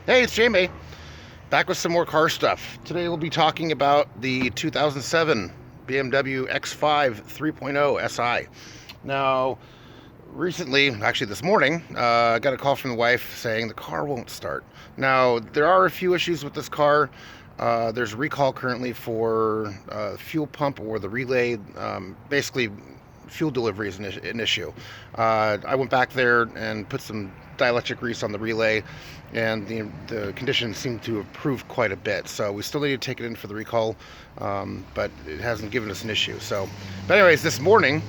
Hey, it's Jamie. Back with some more car stuff. Today we'll be talking about the 2007 BMW X5 3.0 SI. Now, recently, actually this morning, I got a call from the wife saying the car won't start. Now, there are a few issues with this car. There's a recall currently for fuel pump or the relay. Basically, fuel delivery is an issue. I went back there and put some dielectric grease on the relay, and the conditions seem to have improved quite a bit. So we still need to take it in for the recall, but it hasn't given us an issue. But anyways, this morning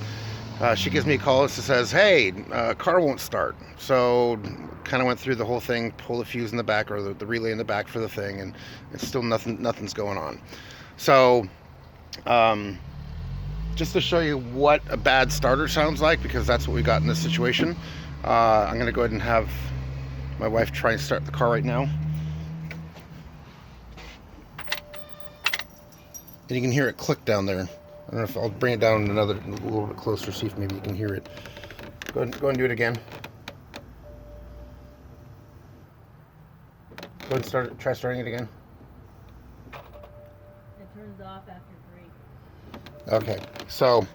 she gives me a call and says, "Hey, car won't start." So kind of went through the whole thing, pull the fuse in the back or the relay in the back for the thing, and it's still nothing's going on. So just to show you what a bad starter sounds like, because that's what we got in this situation, I'm going to go ahead and have my wife try and start the car right now. And you can hear it click down there. I don't know if I'll bring it down a little bit closer, see if maybe you can hear it. Go ahead and do it again. Go ahead and try starting it again. It turns off after 3. Okay, so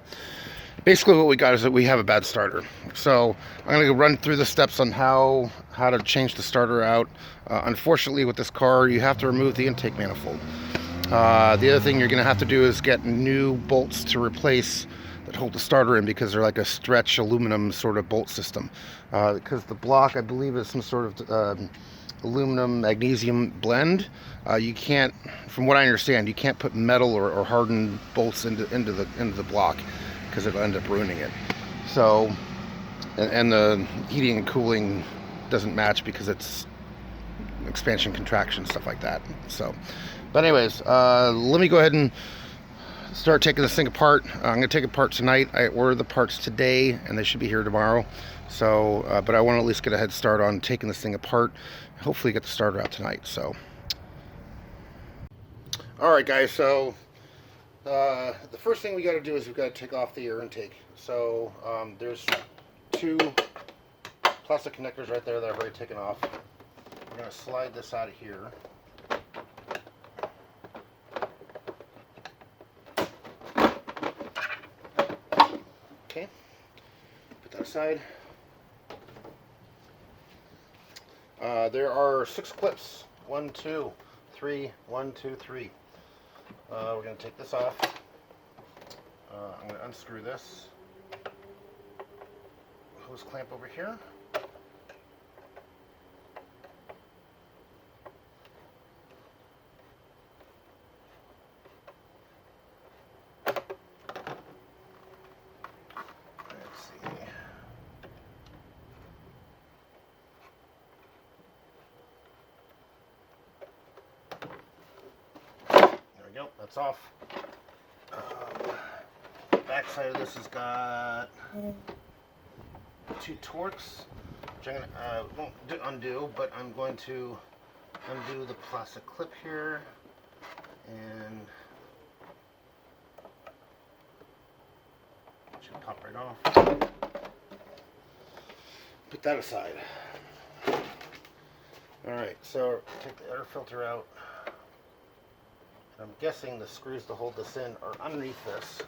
basically what we got is that we have a bad starter. So I'm going to run through the steps on how to change the starter out. Unfortunately, with this car, you have to remove the intake manifold. The other thing you're going to have to do is get new bolts to replace that hold the starter in, because they're like a stretch aluminum sort of bolt system. Because the block, I believe, is some sort of aluminum magnesium blend. You can't, from what I understand, you can't put metal or hardened bolts into the block, because it'll end up ruining it. So, and the heating and cooling doesn't match because it's expansion, contraction, stuff like that. So, but anyways, let me go ahead and start taking this thing apart. I'm going to take it apart tonight. I ordered the parts today, and they should be here tomorrow. So, but I want to at least get a head start on taking this thing apart. Hopefully get the starter out tonight. So, all right, guys. So, the first thing we got to do is we've got to take off the air intake. So, there's 2 plastic connectors right there that I've already taken off. We're going to slide this out of here. Okay, put that aside. There are 6 clips. 1, 2, 3, 1, 2, 3. We're going to take this off. I'm going to unscrew this hose clamp over here. That's off. Back side of this has got 2 Torx, which I'm gonna won't undo, but I'm going to undo the plastic clip here, and it should pop right off. Put that aside. All right, so take the air filter out. I'm guessing the screws to hold this in are underneath this.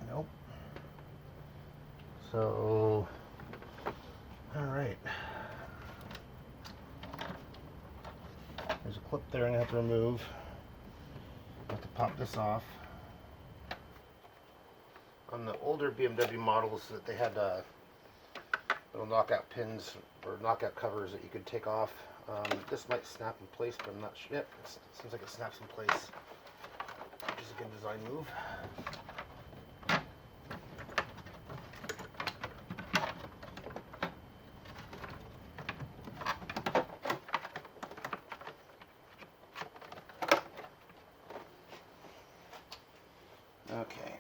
Nope. So, all right. There's a clip there I'm going to have to remove. I have to pop this off. On the older BMW models, that they had little knockout pins or knockout covers that you could take off. This might snap in place, but I'm not sure. Yep, it seems like it snaps in place, which is a good design move. Okay.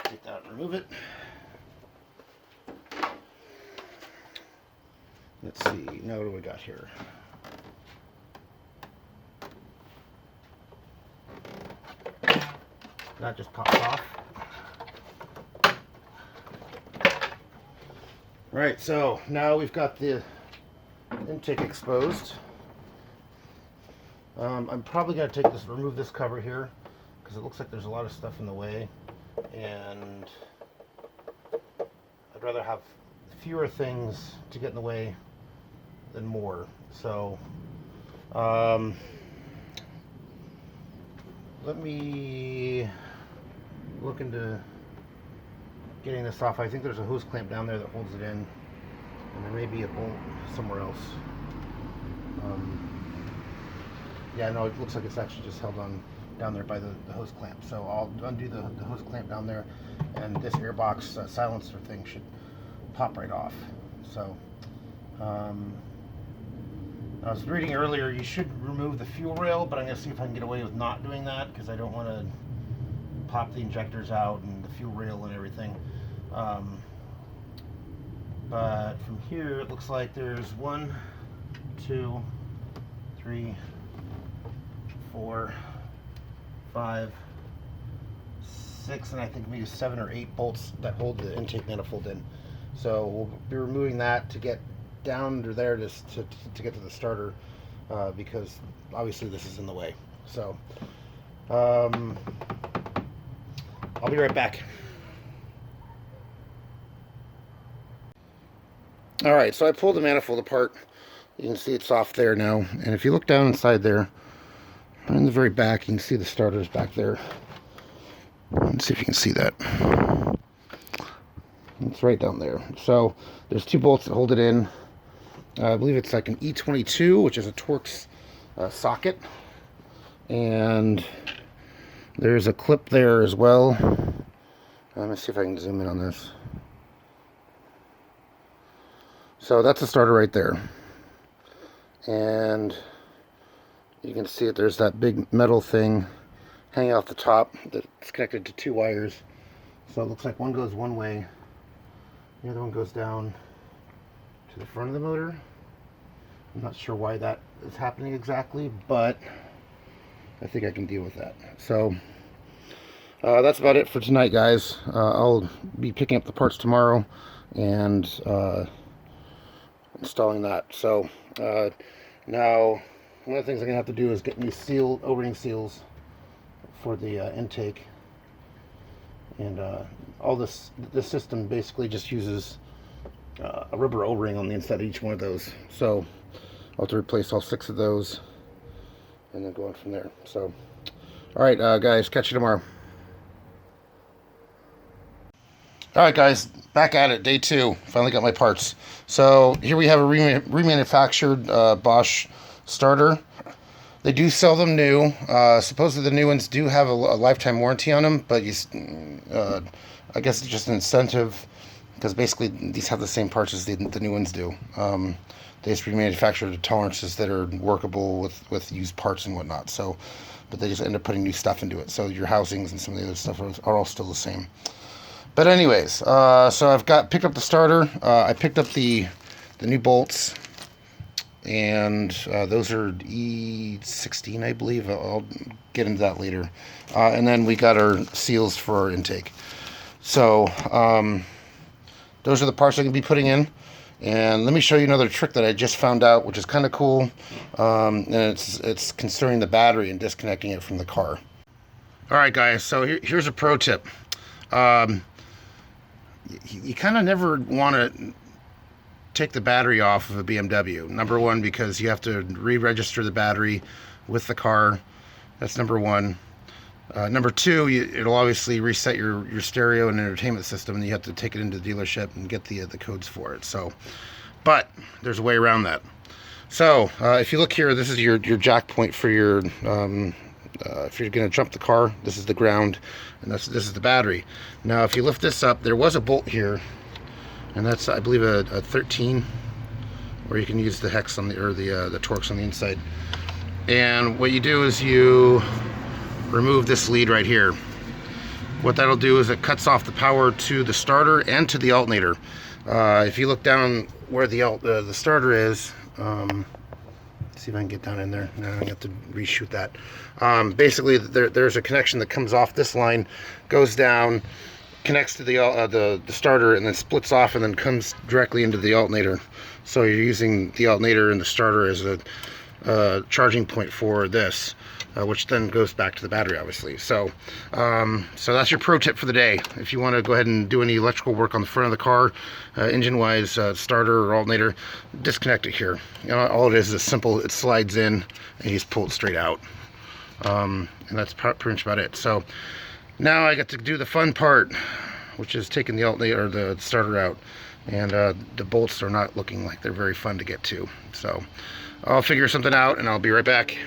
Take that and remove it. Let's see, now what do we got here? that just pops off. Alright, so now we've got the intake exposed. I'm probably going to remove this cover here, because it looks like there's a lot of stuff in the way, and I'd rather have fewer things to get in the way than more. So let me look into getting this off. I think there's a hose clamp down there that holds it in, and there may be a bolt somewhere else. Yeah, no, it looks like it's actually just held on down there by the hose clamp. So I'll undo the hose clamp down there, and this airbox silencer thing should pop right off. So I was reading earlier, you should remove the fuel rail, but I'm going to see if I can get away with not doing that, because I don't want to pop the injectors out and the fuel rail and everything. But from here, it looks like there's 1, 2, 3, 4, 5, 6, and I think maybe 7 or 8 bolts that hold the intake manifold in. So we'll be removing that to get down under there to get to the starter, because obviously this is in the way. So I'll be right back. Alright, so I pulled the manifold apart. You can see it's off there now, and if you look down inside there, in the very back, you can see the starters back there. Let's see if you can see that. It's right down there. So there's 2 bolts that hold it in. I believe it's like an E22, which is a Torx socket, and there's a clip there as well. Let me see if I can zoom in on this. So that's the starter right there, and you can see it. There's that big metal thing hanging off the top that's connected to 2 wires. So it looks like one goes one way, the other one goes down to the front of the motor. I'm not sure why that is happening exactly, but I think I can deal with that. So that's about it for tonight, guys. I'll be picking up the parts tomorrow and installing that. So now one of the things I'm gonna have to do is get new O-ring seals for the intake, and all this system basically just uses a rubber O-ring on the inside of each one of those. So I'll have to replace all 6 of those and then go on from there. So alright, guys, catch you tomorrow. Alright, guys, back at it, day 2. Finally got my parts. So here we have a remanufactured Bosch starter. They do sell them new. Supposedly the new ones do have a lifetime warranty on them, but I guess it's just an incentive, because basically these have the same parts as the new ones do. They just remanufacture the tolerances that are workable with used parts and whatnot. So, but they just end up putting new stuff into it. So your housings and some of the other stuff are all still the same. But anyways, so I've picked up the starter. I picked up the new bolts, and those are E16, I believe. I'll get into that later. And then we got our seals for our intake. So those are the parts I'm going to be putting in. And let me show you another trick that I just found out, which is kind of cool. And it's concerning the battery and disconnecting it from the car. All right, guys. So here's a pro tip. You kind of never want to take the battery off of a BMW. Number one, because you have to re-register the battery with the car. That's number one. Number two, it'll obviously reset your stereo and entertainment system, and you have to take it into the dealership and get the codes for it. So, but there's a way around that. So if you look here, this is your jack point for your if you're going to jump the car. This is the ground, and this is the battery. Now if you lift this up, there was a bolt here, and that's, I believe, a 13, or you can use the hex on the Torx on the inside. And what you do is you remove this lead right here. What that'll do is it cuts off the power to the starter and to the alternator. If you look down where the starter is, See if I can get down in there. No, I have to reshoot that. Basically, there's a connection that comes off this line, goes down, connects to the starter, and then splits off, and then comes directly into the alternator. So you're using the alternator and the starter as a charging point for this, which then goes back to the battery, obviously. So that's your pro tip for the day. If you want to go ahead and do any electrical work on the front of the car, engine-wise, starter or alternator, disconnect it here. You know, all it is simple. It slides in, and you just pull it straight out. And that's pretty much about it. So now I get to do the fun part, which is taking the alternator or the starter out. And the bolts are not looking like they're very fun to get to. So I'll figure something out, and I'll be right back.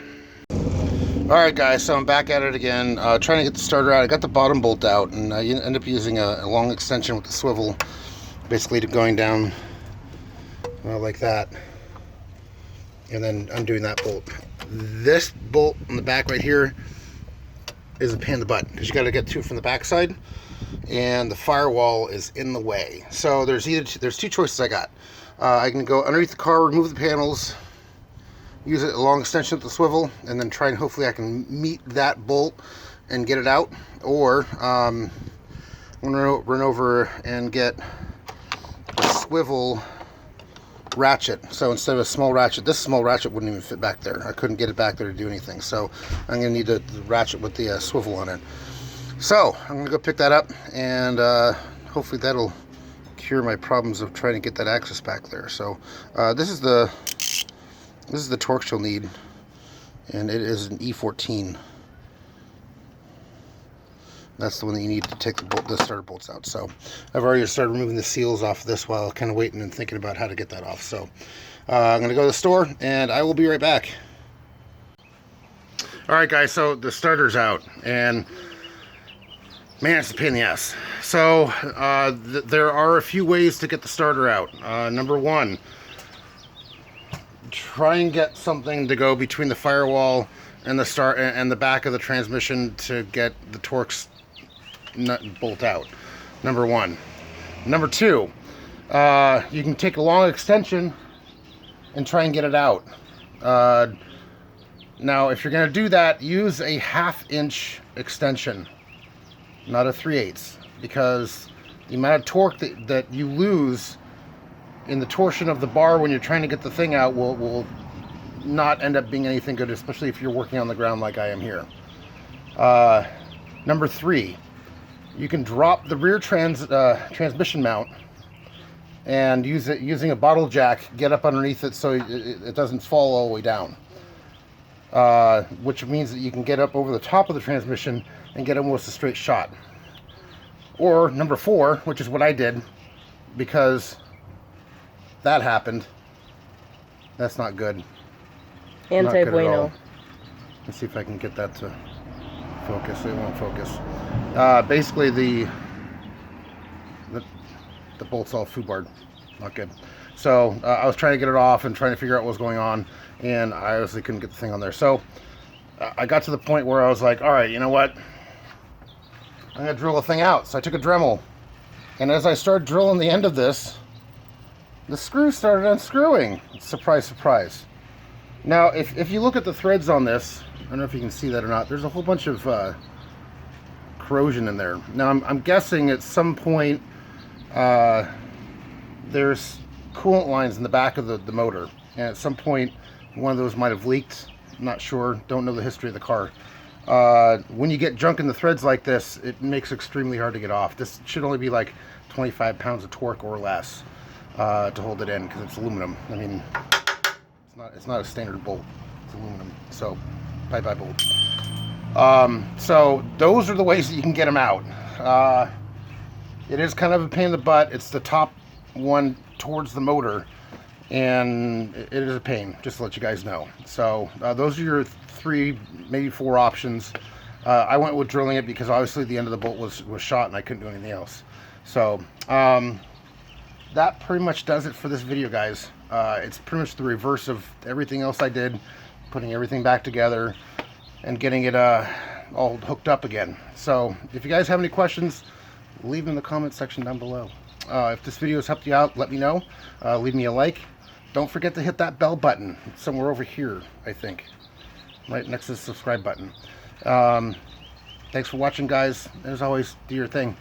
Alright guys, so I'm back at it again, trying to get the starter out. I got the bottom bolt out, and I end up using a long extension with the swivel, basically going down like that, and then undoing that bolt. This bolt on the back right here is a pain in the butt, because you got to get to it from the back side, and the firewall is in the way. So there's two choices I got. I can go underneath the car, remove the panels, use it a long extension with the swivel, and then try and hopefully I can meet that bolt and get it out. Or I'm gonna run over and get a swivel ratchet. So instead of a small ratchet, this small ratchet wouldn't even fit back there. I couldn't get it back there to do anything. So I'm gonna need the ratchet with the swivel on it. So I'm gonna go pick that up, and hopefully that'll cure my problems of trying to get that access back there. So this is the Torx you'll need, and it is an E14. That's the one that you need to take the starter bolts out. So I've already started removing the seals off this while kind of waiting and thinking about how to get that off. So I'm going to go to the store, and I will be right back. Alright guys, so the starter's out, and man, it's a pain in the ass. So there are a few ways to get the starter out. Number one, try and get something to go between the firewall and the back of the transmission to get the Torx nut and bolt out. Number one. Number two, you can take a long extension and try and get it out. Now, if you're going to do that, use a 1/2 inch extension, not a 3/8, because the amount of torque that you lose in the torsion of the bar when you're trying to get the thing out will not end up being anything good, especially if you're working on the ground like I am here. Number three, you can drop the rear transmission mount and using a bottle jack, get up underneath it so it doesn't fall all the way down. Which means that you can get up over the top of the transmission and get almost a straight shot. Or number four, which is what I did, because that happened. That's not good. Anti bueno. Let's see if I can get that to focus. It won't focus. Basically, the bolt's all foobarred. Not good. So I was trying to get it off and trying to figure out what was going on, and I obviously couldn't get the thing on there. So I got to the point where I was like, all right, you know what? I'm gonna drill the thing out. So I took a Dremel, and as I started drilling the end of this, the screw started unscrewing. Surprise, surprise. Now, if you look at the threads on this, I don't know if you can see that or not, there's a whole bunch of corrosion in there. Now, I'm guessing at some point there's coolant lines in the back of the motor, and at some point one of those might have leaked. I'm not sure, don't know the history of the car. When you get junk in the threads like this, it makes it extremely hard to get off. This should only be like 25 pounds of torque or less to hold it in, because it's aluminum. I mean, it's not a standard bolt, it's aluminum. So bye-bye bolt. So those are the ways that you can get them out. It is kind of a pain in the butt. It's the top one towards the motor, and it is a pain, just to let you guys know. So those are your 3, maybe 4 options. I went with drilling it because obviously the end of the bolt was shot and I couldn't do anything else. So that pretty much does it for this video, guys. It's pretty much the reverse of everything else I did, putting everything back together and getting it all hooked up again. So if you guys have any questions, leave them in the comment section down below. If this video has helped you out, let me know. Leave me a like, Don't forget to hit that bell button. It's somewhere over here, I think. Right next to the subscribe button. Thanks for watching, guys. As always, do your thing.